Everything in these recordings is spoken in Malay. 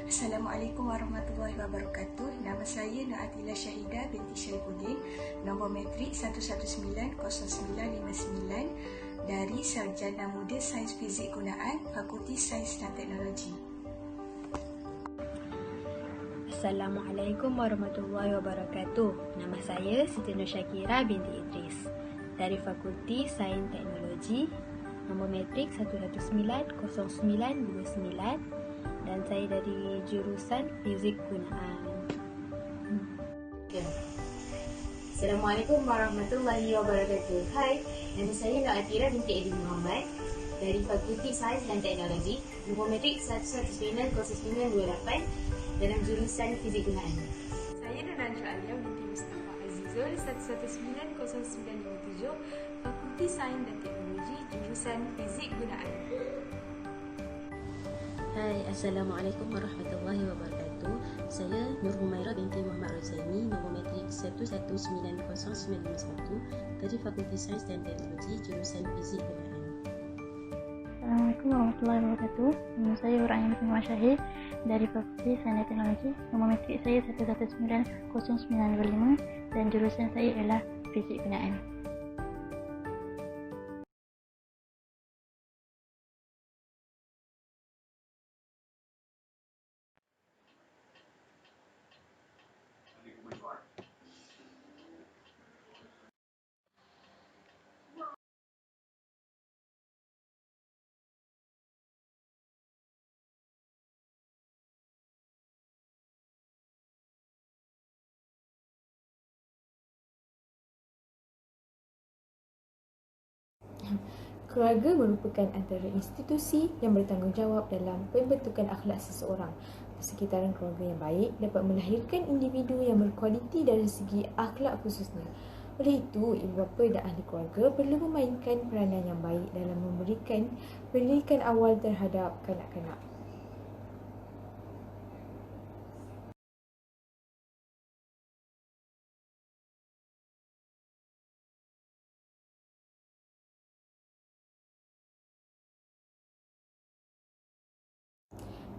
Assalamualaikum warahmatullahi wabarakatuh. Nama saya Nur Atila Syahidah binti Syarifuddin, nombor matrik 1190959 dari Sarjana Muda Sains Fizik Gunaan, Fakulti Sains dan Teknologi. Assalamualaikum warahmatullahi wabarakatuh. Nama saya Siti Nur Syakira binti Idris dari Fakulti Sains Teknologi, nombor matrik 1190929 dan saya dari jurusan Fizik Gunaan. Assalamualaikum warahmatullahi wabarakatuh. Hai, nama saya Nur Atira binti Edi Muhammad dari Fakulti Sains dan Teknologi, nombor matrik 1190928 dalam jurusan Fizik Gunaan. Saya Nurhansha Alia binti Mustafa Azizul 1190957 Fakulti Sains dan Teknologi, jurusan Fizik Gunaan. Hai, Assalamualaikum warahmatullahi wabarakatuh. Saya Nur Humaira binti Muhammad Rozaini, nombor matrik 1190951 dari Fakulti Sains dan Teknologi, jurusan Fizik Gunaan. Assalamualaikum warahmatullahi wabarakatuh. Nama saya Urang binti Muhammad Syahid dari Fakulti Sains dan Teknologi, nombor matrik saya 1190925 dan jurusan saya ialah Fizik Gunaan. Keluarga merupakan antara institusi yang bertanggungjawab dalam pembentukan akhlak seseorang. Persekitaran keluarga yang baik dapat melahirkan individu yang berkualiti dari segi akhlak khususnya. Oleh itu, ibu bapa dan ahli keluarga perlu memainkan peranan yang baik dalam memberikan pendidikan awal terhadap kanak-kanak.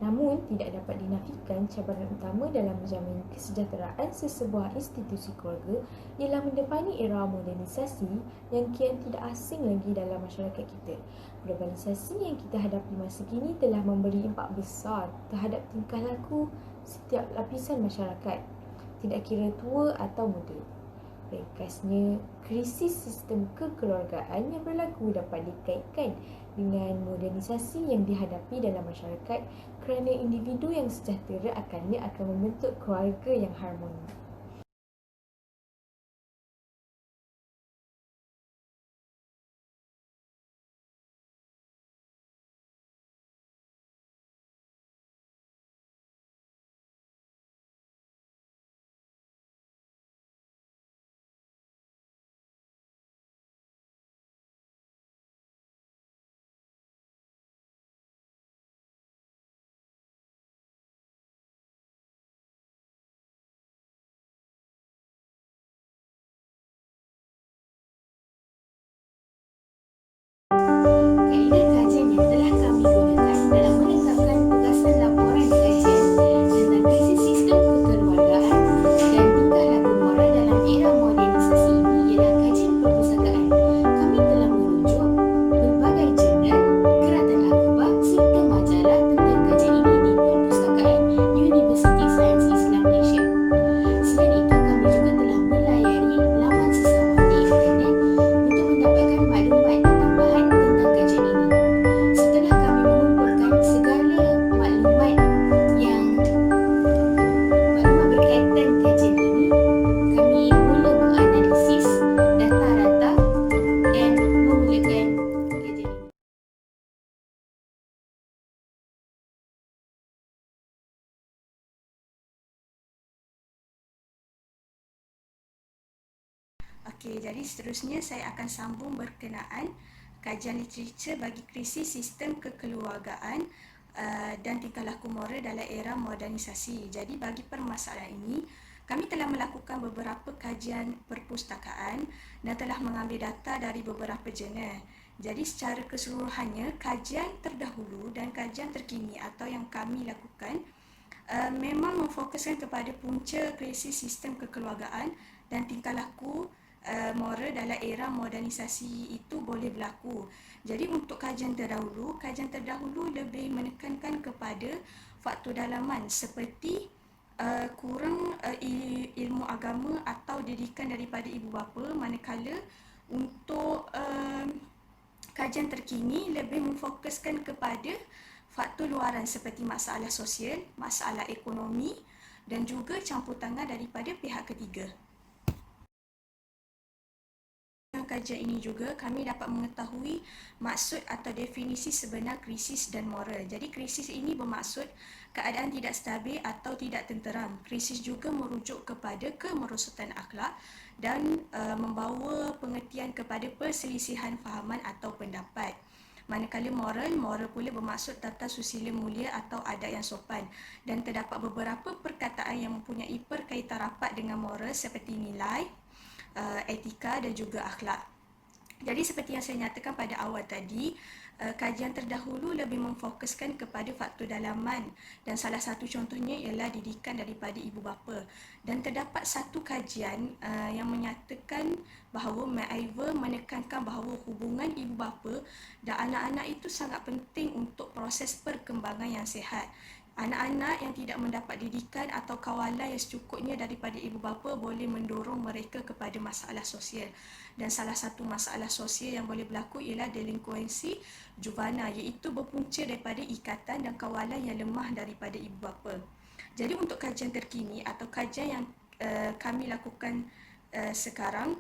Namun, tidak dapat dinafikan cabaran utama dalam menjamin kesejahteraan sesebuah institusi keluarga ialah mendepani era modernisasi yang kian tidak asing lagi dalam masyarakat kita. Globalisasi yang kita hadapi masa kini telah memberi impak besar terhadap tingkah laku setiap lapisan masyarakat, tidak kira tua atau muda. Ringkasnya, krisis sistem kekeluargaan yang berlaku dapat dikaitkan dengan modernisasi yang dihadapi dalam masyarakat kerana individu yang sejahtera akan membentuk keluarga yang harmoni. Kaedah kajian yang telah kami gunakan dalam menetapkan tugasan laporan kajian tentang krisis sistem kekeluargaan dan tingkah laku moral dalam era modernisasi ini ialah kajian perpustakaan. Kami telah merujuk pelbagai jurnal, keratan akhbar serta majalah tentang kajian ini di perpustakaan Universiti Sains Islam Malaysia. Selain itu, kami juga telah melayari laman sesama di internet untuk mendapatkan maklumat tambahan tentang kajian ini. Setelah kami mengumpulkan segala maklumat berkaitan kajian ini, kami mula menganalisis data-data dan memulakan kajian ini. Okey, jadi seterusnya saya akan sambung berkenaan kajian literatur bagi krisis sistem kekeluargaan dan tingkah laku moral dalam era modernisasi. Jadi bagi permasalahan ini, kami telah melakukan beberapa kajian perpustakaan dan telah mengambil data dari beberapa jurnal. Jadi secara keseluruhannya, kajian terdahulu dan kajian terkini atau yang kami lakukan memang memfokuskan kepada punca krisis sistem kekeluargaan dan tingkah laku moral dalam era modernisasi itu boleh berlaku. Jadi untuk kajian terdahulu lebih menekankan kepada faktor dalaman seperti kurang ilmu agama atau didikan daripada ibu bapa, manakala untuk kajian terkini lebih memfokuskan kepada faktor luaran seperti masalah sosial, masalah ekonomi dan juga campur tangan daripada pihak ketiga. Dalam kajian ini juga kami dapat mengetahui maksud atau definisi sebenar krisis dan moral. Jadi krisis ini bermaksud keadaan tidak stabil atau tidak tenteram. Krisis juga merujuk kepada kemerosotan akhlak dan membawa pengertian kepada perselisihan fahaman atau pendapat. Manakala moral pula bermaksud tata susila mulia atau adat yang sopan, dan terdapat beberapa perkataan yang mempunyai perkaitan rapat dengan moral seperti nilai, etika dan juga akhlak. Jadi seperti yang saya nyatakan pada awal tadi, kajian terdahulu lebih memfokuskan kepada faktor dalaman dan salah satu contohnya ialah didikan daripada ibu bapa. Dan terdapat satu kajian yang menyatakan bahawa McIver menekankan bahawa hubungan ibu bapa dan anak-anak itu sangat penting untuk proses perkembangan yang sihat. Anak-anak yang tidak mendapat didikan atau kawalan yang secukupnya daripada ibu bapa boleh mendorong mereka kepada masalah sosial. Dan salah satu masalah sosial yang boleh berlaku ialah delinkuensi juvenile, iaitu berpunca daripada ikatan dan kawalan yang lemah daripada ibu bapa. Jadi untuk kajian terkini atau kajian yang kami lakukan sekarang,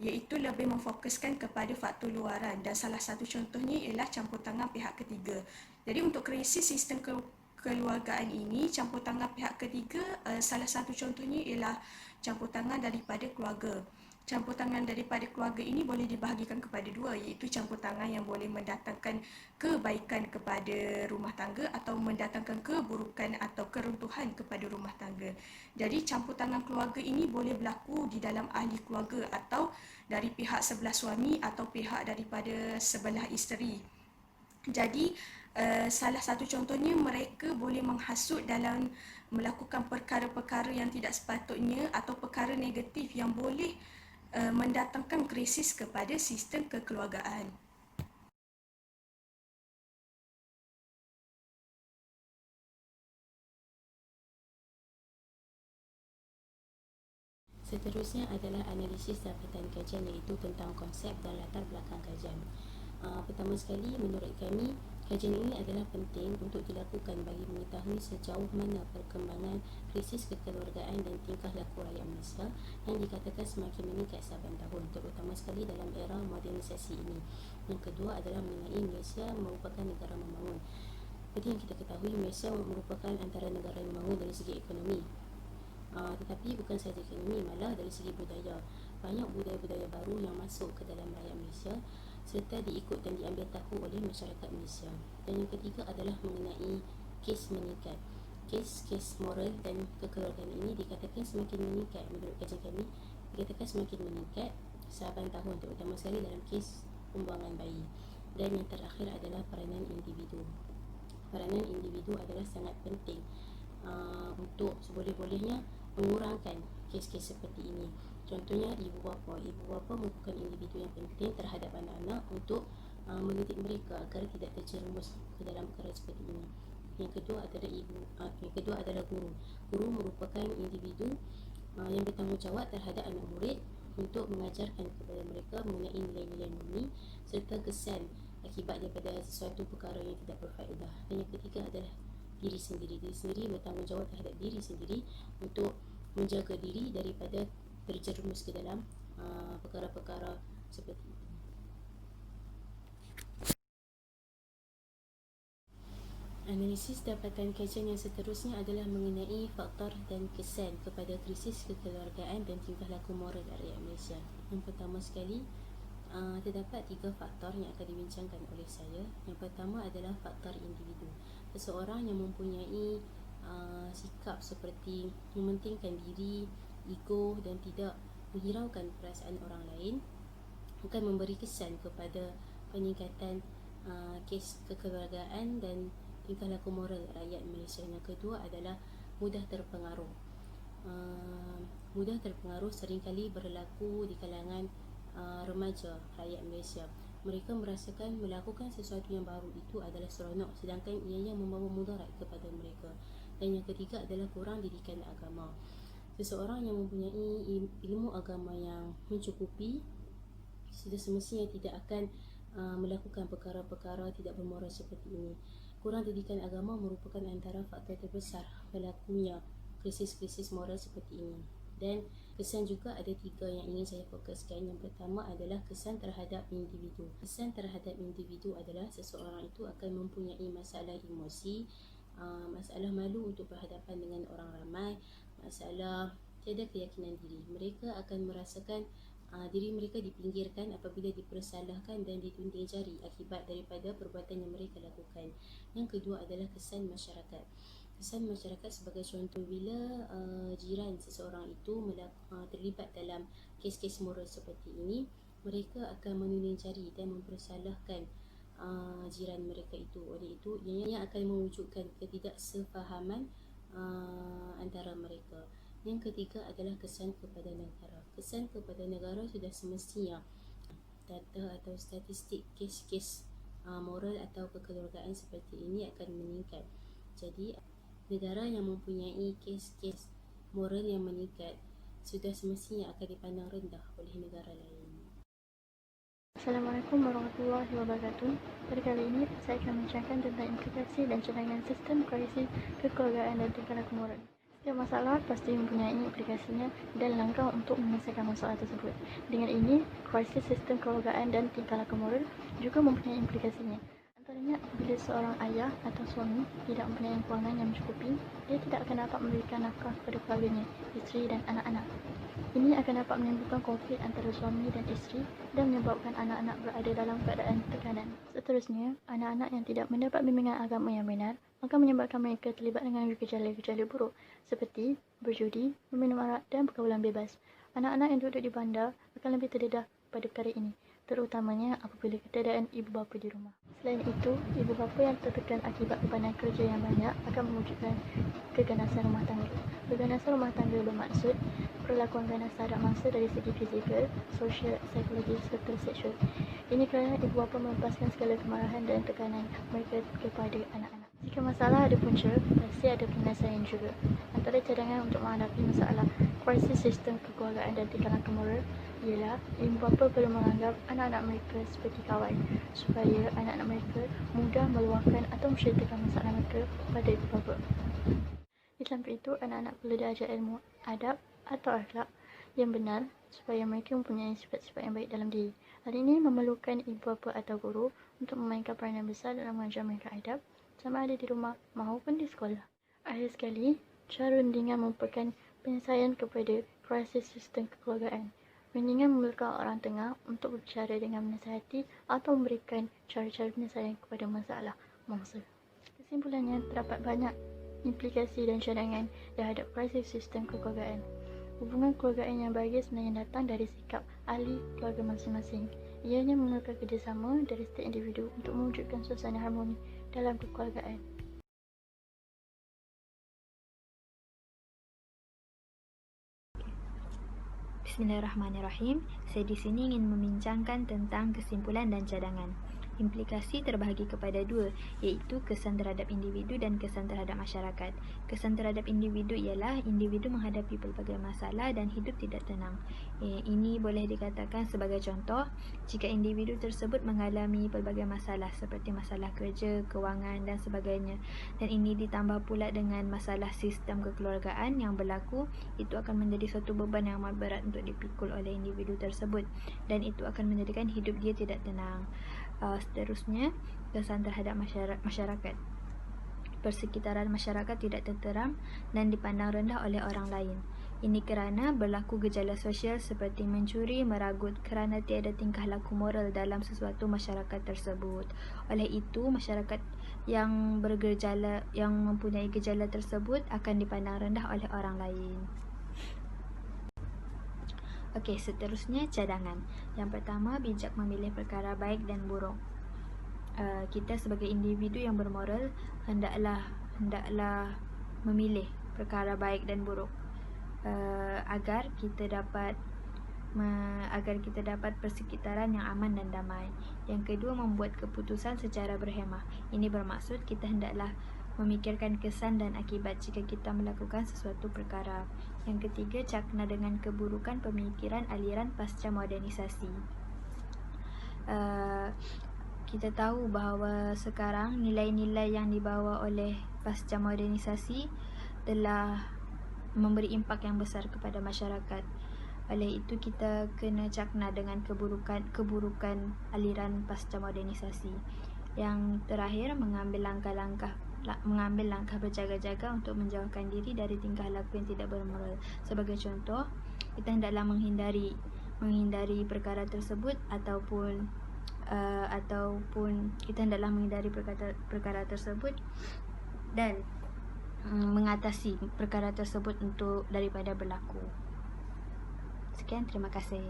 iaitu lebih memfokuskan kepada faktor luaran dan salah satu contohnya ialah campur tangan pihak ketiga. Jadi untuk krisis sistem kekeluargaan ini, campur tangan pihak ketiga, salah satu contohnya ialah campur tangan daripada keluarga. Campur tangan daripada keluarga ini boleh dibahagikan kepada dua, iaitu campur tangan yang boleh mendatangkan kebaikan kepada rumah tangga atau mendatangkan keburukan atau keruntuhan kepada rumah tangga. Jadi campur tangan keluarga ini boleh berlaku di dalam ahli keluarga atau dari pihak sebelah suami atau pihak daripada sebelah isteri. Jadi salah satu contohnya, mereka boleh menghasut dalam melakukan perkara-perkara yang tidak sepatutnya atau perkara negatif yang boleh mendatangkan krisis kepada sistem kekeluargaan. Seterusnya adalah analisis dapatan kajian, iaitu tentang konsep dan latar belakang kajian. Pertama sekali, menurut kami, kajian ini adalah penting untuk dilakukan bagi mengetahui sejauh mana perkembangan krisis kekeluargaan dan tingkah laku rakyat Malaysia yang dikatakan semakin meningkat saban tahun, terutama sekali dalam era modernisasi ini. Yang kedua adalah mengenai Malaysia merupakan negara membangun. Seperti yang kita ketahui, Malaysia merupakan antara negara yang membangun dari segi ekonomi. Tetapi bukan sahaja ekonomi, malah dari segi budaya. Banyak budaya-budaya baru yang masuk ke dalam rakyat Malaysia serta diikut dan diambil tahu oleh masyarakat Malaysia. Dan yang ketiga adalah mengenai kes meningkat. Kes moral dan kekeluargaan ini dikatakan semakin meningkat. Menurut kajian kami, dikatakan semakin meningkat saban tahun, terutama sekali dalam kes pembuangan bayi. Dan yang terakhir adalah peranan individu. Peranan individu adalah sangat penting untuk seboleh-bolehnya mengurangkan kes-kes seperti ini. Contohnya ibu bapa merupakan individu yang penting terhadap anak-anak untuk mendidik mereka agar tidak terjerumus ke dalam perkara seperti ini. Yang kedua adalah guru. Guru merupakan individu yang bertanggungjawab terhadap anak murid untuk mengajarkan kepada mereka mengenai nilai-nilai murni serta kesan akibat daripada sesuatu perkara yang tidak berfaedah. Dan yang ketiga adalah diri sendiri. Diri sendiri bertanggungjawab terhadap diri sendiri untuk menjaga diri daripada terjerumus ke dalam perkara-perkara seperti itu. Analisis dapatan kajian yang seterusnya adalah mengenai faktor dan kesan kepada krisis kekeluargaan dan tingkah laku moral rakyat Malaysia. Yang pertama sekali, terdapat 3 faktor yang akan dibincangkan oleh saya. Yang pertama adalah faktor individu. Seseorang yang mempunyai sikap seperti mementingkan diri, ego dan tidak menghiraukan perasaan orang lain akan memberi kesan kepada peningkatan kes kekeluargaan dan tingkah laku moral rakyat Malaysia. Yang kedua adalah mudah terpengaruh. Mudah terpengaruh seringkali berlaku di kalangan remaja rakyat Malaysia. Mereka merasakan melakukan sesuatu yang baru itu adalah seronok, sedangkan ianya membawa mudarat kepada mereka. Dan yang ketiga adalah kurang didikan agama. Seseorang yang mempunyai ilmu agama yang mencukupi sudah semestinya tidak akan melakukan perkara-perkara tidak bermoral seperti ini. Kurang didikan agama merupakan antara faktor terbesar berlakunya krisis-krisis moral seperti ini. Dan kesan juga ada 3 yang ingin saya fokuskan. Yang pertama adalah kesan terhadap individu. Kesan terhadap individu adalah seseorang itu akan mempunyai masalah emosi, masalah malu untuk berhadapan dengan orang ramai, masalah tiada keyakinan diri. Mereka akan merasakan diri mereka dipinggirkan apabila dipersalahkan dan ditunding jari akibat daripada perbuatan yang mereka lakukan. Yang kedua adalah kesan masyarakat. Kesan masyarakat sebagai contoh, bila jiran seseorang itu terlibat dalam kes-kes moral seperti ini, mereka akan menunding jari dan mempersalahkan jiran mereka itu. Oleh itu, ianya akan mewujudkan ketidaksefahaman antara mereka. Yang ketiga adalah kesan kepada negara. Kesan kepada negara sudah semestinya data atau statistik kes-kes moral atau kekeluargaan seperti ini akan meningkat. Jadi negara yang mempunyai kes-kes moral yang meningkat sudah semestinya akan dipandang rendah oleh negara lain. Assalamualaikum warahmatullahi wabarakatuh. Pada kali ini saya akan membincangkan tentang implikasi dan cadangan sistem koalisi kekeluargaan dan tingkah laku moral. Setiap masalah pasti mempunyai implikasinya dan langkah untuk menyelesaikan masalah tersebut. Dengan ini, koalisi sistem kekeluargaan dan tingkah laku moral juga mempunyai implikasinya. Antaranya, apabila seorang ayah atau suami tidak mempunyai kewangan yang mencukupi, dia tidak akan dapat memberikan nafkah kepada keluarganya, isteri dan anak-anak. Ini akan dapat menimbulkan konflik antara suami dan isteri dan menyebabkan anak-anak berada dalam keadaan tekanan. Seterusnya, anak-anak yang tidak mendapat bimbingan agama yang benar akan menyebabkan mereka terlibat dengan gejala-gejala buruk seperti berjudi, meminum arak dan pergaulan bebas. Anak-anak yang duduk di bandar akan lebih terdedah pada perkara ini, terutamanya apabila ketiadaan ibu bapa di rumah. Selain itu, ibu bapa yang tertekan akibat bebanan kerja yang banyak akan mewujudkan keganasan rumah tangga. Keganasan rumah tangga bermaksud perlakuan ganas terhadap mangsa dari segi fizikal, sosial, psikologis serta seksual. Ini kerana ibu bapa melepaskan segala kemarahan dan tekanan mereka kepada anak-anak. Jika masalah ada punca, pasti ada penyelesaian juga. Antara cadangan untuk menghadapi masalah krisis sistem kekeluargaan dan tingkah laku moral ialah ibu bapa perlu menganggap anak-anak mereka seperti kawan supaya anak-anak mereka mudah meluahkan atau menceritakan masalah mereka pada ibu bapa. Di samping itu, anak-anak perlu diajar ilmu adab atau akhlak yang benar supaya mereka mempunyai sifat-sifat yang baik dalam diri. Hal ini memerlukan ibu bapa atau guru untuk memainkan peranan besar dalam mengajar mereka adab sama ada di rumah maupun di sekolah. Akhir sekali, cara rundingan merupakan penyelesaian kepada krisis sistem kekeluargaan. Rundingan memerlukan orang tengah untuk berbicara dengan menasihati atau memberikan cara-cara penyelesaian kepada masalah mangsa. Kesimpulannya, terdapat banyak implikasi dan cadangan terhadap krisis sistem kekeluargaan. Hubungan kekeluargaan yang bahagia sebenarnya datang dari sikap ahli keluarga masing-masing. Ianya memerlukan kerjasama dari setiap individu untuk mewujudkan suasana harmoni dalam kekeluargaan. Bismillahirrahmanirrahim. Saya di sini ingin membincangkan tentang kesimpulan dan cadangan. Implikasi terbahagi kepada dua, iaitu kesan terhadap individu dan kesan terhadap masyarakat. Kesan terhadap individu ialah individu menghadapi pelbagai masalah dan hidup tidak tenang. Ini boleh dikatakan sebagai contoh, jika individu tersebut mengalami pelbagai masalah seperti masalah kerja, kewangan dan sebagainya, dan ini ditambah pula dengan masalah sistem kekeluargaan yang berlaku, itu akan menjadi suatu beban yang amat berat untuk dipikul oleh individu tersebut dan itu akan menjadikan hidup dia tidak tenang. Seterusnya, kesan terhadap masyarakat. Persekitaran masyarakat tidak tenteram dan dipandang rendah oleh orang lain. Ini kerana berlaku gejala sosial seperti mencuri, meragut kerana tiada tingkah laku moral dalam sesuatu masyarakat tersebut. Oleh itu, masyarakat yang bergejala, yang mempunyai gejala tersebut akan dipandang rendah oleh orang lain. Okey, seterusnya cadangan. Yang pertama, bijak memilih perkara baik dan buruk. Kita sebagai individu yang bermoral hendaklah memilih perkara baik dan buruk, agar kita dapat persekitaran yang aman dan damai. Yang kedua, membuat keputusan secara berhemah. Ini bermaksud kita hendaklah memikirkan kesan dan akibat jika kita melakukan sesuatu perkara. Yang ketiga, cakna dengan keburukan pemikiran aliran pasca modernisasi. Kita tahu bahawa sekarang nilai-nilai yang dibawa oleh pasca modernisasi telah memberi impak yang besar kepada masyarakat. Oleh itu kita kena cakna dengan keburukan aliran pasca modernisasi. Yang terakhir, mengambil langkah berjaga-jaga untuk menjauhkan diri dari tingkah laku yang tidak bermoral. Sebagai contoh, kita hendaklah menghindari perkara tersebut ataupun kita hendaklah menghindari perkara tersebut dan mengatasi perkara tersebut daripada berlaku. Sekian, terima kasih.